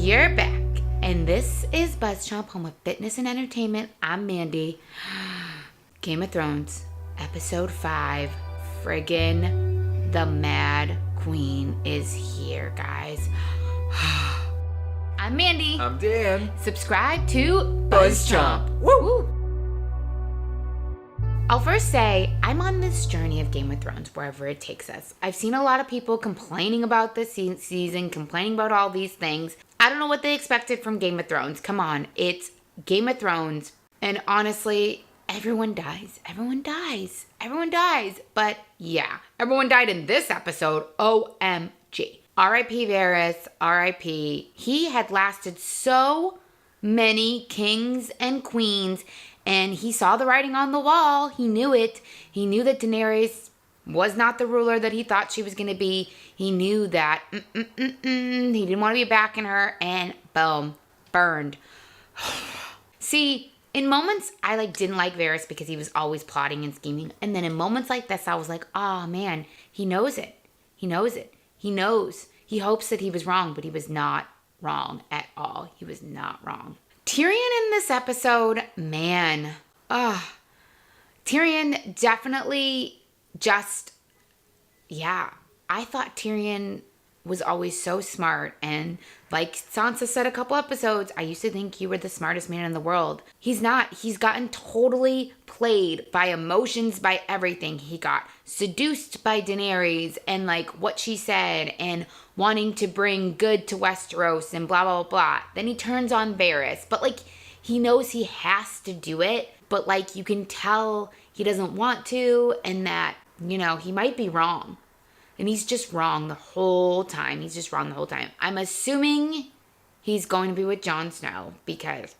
You're back, and this is BuzzChomp, home of fitness and entertainment. I'm Mandy. Game of Thrones, episode 5. Friggin' the Mad Queen is here, guys. I'm Mandy. I'm Dan. Subscribe to BuzzChomp. Woo! I'll first say, I'm on this journey of Game of Thrones, wherever it takes us. I've seen a lot of people complaining about this season, complaining about all these things. I don't know what they expected from Game of Thrones. Come on, it's Game of Thrones. And honestly, everyone dies. Everyone dies. Everyone dies. But yeah, everyone died in this episode. OMG. R.I.P. Varys. R.I.P. He had lasted so many kings and queens, and he saw the writing on the wall. He knew it. He knew that Daenerys was not the ruler that he thought she was going to be. He knew that he didn't want to be backing her, and boom, burned. See, in moments, I didn't like Varys because he was always plotting and scheming. And then in moments like this, I was like, oh man, he knows it. He knows it. He knows. He hopes that he was wrong, but he was not wrong at all. He was not wrong. Tyrion in this episode, man. Tyrion definitely just, yeah. I thought Tyrion was always so smart, and like Sansa said a couple episodes, I used to think you were the smartest man in the world. He's not. He's gotten totally played by emotions, by everything. He got seduced by Daenerys and what she said and wanting to bring good to Westeros and blah, blah, blah. Then he turns on Varys, but he knows he has to do it, but you can tell he doesn't want to, and that, he might be wrong. And he's just wrong the whole time. He's just wrong the whole time. I'm assuming he's going to be with Jon Snow because,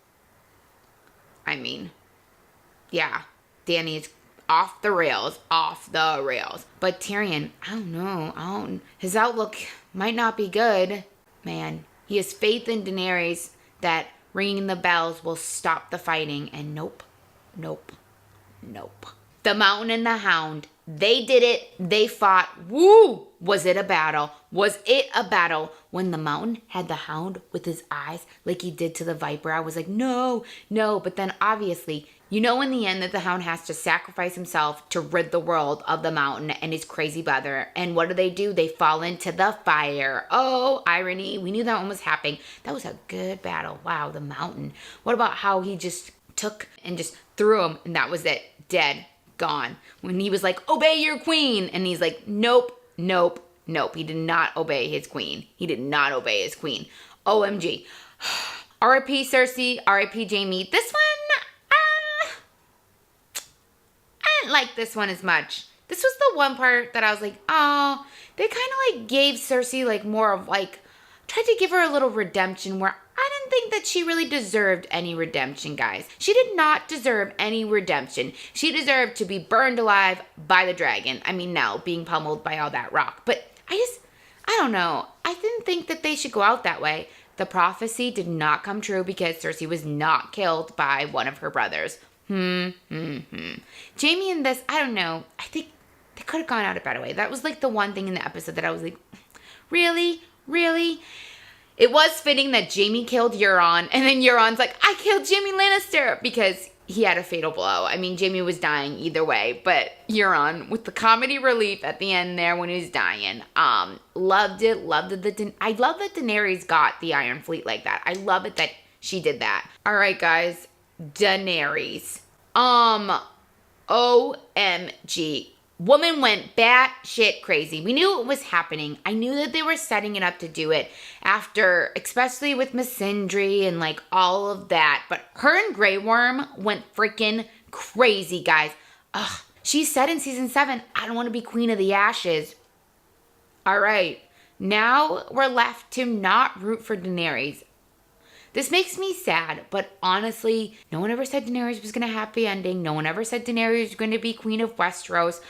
yeah, Dany is off the rails. But Tyrion, I don't know. His outlook might not be good, man. He has faith in Daenerys that ringing the bells will stop the fighting. And nope. The Mountain and the Hound. They did it. They fought. Woo! Was it a battle? When the Mountain had the Hound with his eyes like he did to the Viper, I was like, no. But then obviously, in the end that the Hound has to sacrifice himself to rid the world of the Mountain and his crazy brother. And what do? They fall into the fire. Oh, irony. We knew that one was happening. That was a good battle. Wow, the Mountain. What about how he just took and just threw him, and that was it. Dead. Gone. When he was like, obey your queen. And he's like, nope. He did not obey his queen. OMG. R.I.P. Cersei. R.I.P. Jaime. This one, I didn't like this one as much. This was the one part that I was like, oh, they kind of gave Cersei more of tried to give her a little redemption where I didn't think that she really deserved any redemption, guys. She did not deserve any redemption. She deserved to be burned alive by the dragon. No, being pummeled by all that rock. But I don't know. I didn't think that they should go out that way. The prophecy did not come true because Cersei was not killed by one of her brothers. Jaime in this, I don't know. I think they could have gone out a better way. That was the one thing in the episode that I was like, really? It was fitting that Jaime killed Euron, and then Euron's like, I killed Jaime Lannister, because he had a fatal blow. Jaime was dying either way, but Euron, with the comedy relief at the end there when he was dying, loved it. I love that Daenerys got the Iron Fleet like that. I love it that she did that. All right, guys, Daenerys. OMG. Woman went batshit crazy. We knew it was happening. I knew that they were setting it up to do it after, especially with Missandei and all of that. But her and Grey Worm went freaking crazy, guys. Ugh. She said in season 7, I don't want to be Queen of the Ashes. All right. Now we're left to not root for Daenerys. This makes me sad, but honestly, no one ever said Daenerys was going to have a happy ending. No one ever said Daenerys was going to be Queen of Westeros.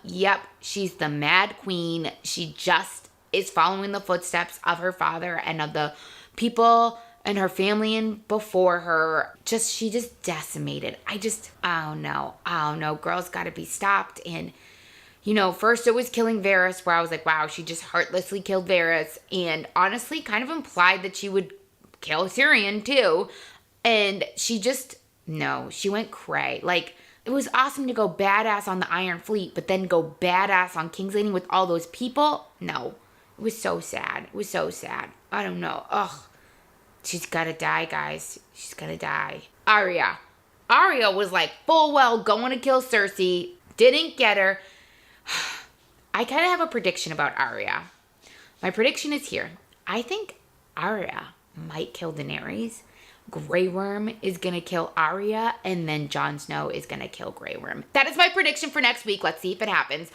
Yep, she's the Mad Queen. She just is following the footsteps of her father and of the people and her family and before her. She just decimated. I don't know. Girls got to be stopped. And You know, first it was killing Varys, where I was like, wow, she just heartlessly killed Varys. And honestly, kind of implied that she would kill Tyrion too. And she just, no, she went cray. Like, it was awesome to go badass on the Iron Fleet, but then go badass on King's Landing with all those people? No. It was so sad. It was so sad. I don't know. Ugh. She's gotta die, guys. She's gonna die. Arya. Arya was like full well going to kill Cersei. Didn't get her. I kind of have a prediction about Arya. My prediction is here. I think Arya might kill Daenerys. Grey Worm is going to kill Arya, and then Jon Snow is going to kill Grey Worm. That is my prediction for next week. Let's see if it happens.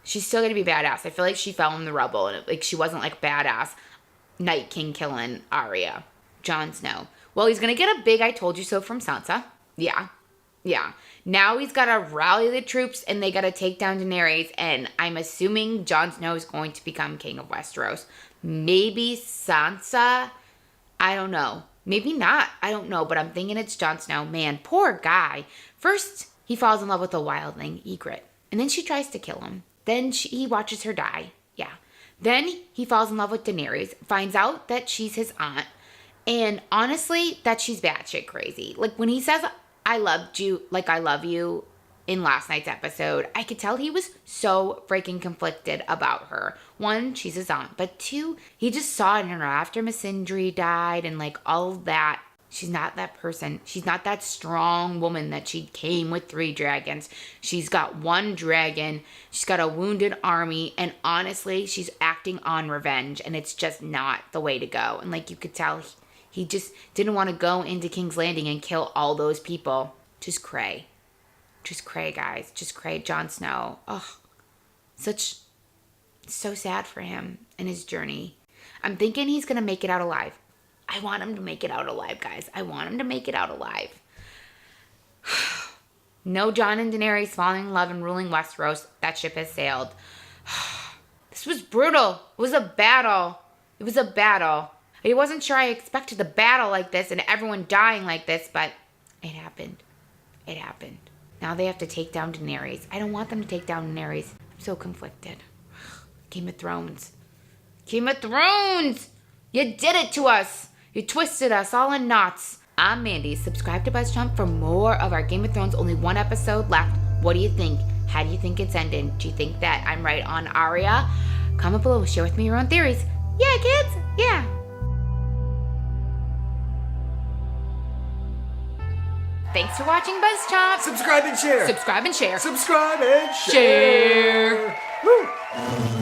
She's still going to be badass. I feel like she fell in the rubble, and like she wasn't like badass Night King killing Arya. Jon Snow. Well, he's going to get a big I told you so from Sansa. Yeah. Now he's got to rally the troops, and they got to take down Daenerys, and I'm assuming Jon Snow is going to become King of Westeros. Maybe Sansa... I don't know. Maybe not. I don't know, but I'm thinking it's Jon Snow. Man, poor guy. First, he falls in love with a wildling, Ygritte. And then she tries to kill him. Then he watches her die. Yeah. Then he falls in love with Daenerys, finds out that she's his aunt. And honestly, that she's batshit crazy. Like when he says, I loved you, like I love you, in last night's episode, I could tell he was so freaking conflicted about her. One, she's his aunt, but two, he just saw it in her after Missandei died and like all of that. She's not that person. She's not that strong woman that she came with 3 dragons. She's got 1 dragon. She's got a wounded army. And honestly, she's acting on revenge. And it's just not the way to go. And like you could tell, he just didn't want to go into King's Landing and kill all those people. Just cray. Just cray, guys. Just cray. Jon Snow. Oh, so sad for him and his journey. I'm thinking he's going to make it out alive. I want him to make it out alive, guys. I want him to make it out alive. No Jon and Daenerys falling in love and ruling Westeros. That ship has sailed. This was brutal. It was a battle. I wasn't sure I expected a battle like this and everyone dying like this, but it happened. Now they have to take down Daenerys. I don't want them to take down Daenerys. I'm so conflicted. Game of Thrones. You did it to us. You twisted us all in knots. I'm Mandy. Subscribe to BuzzChomp for more of our Game of Thrones. Only 1 episode left. What do you think? How do you think it's ending? Do you think that I'm right on Arya? Comment below. Share with me your own theories. Yeah, kids. Yeah. Thanks for watching BuzzChomp. Subscribe and share. Subscribe and share. Subscribe and share. Share. Woo.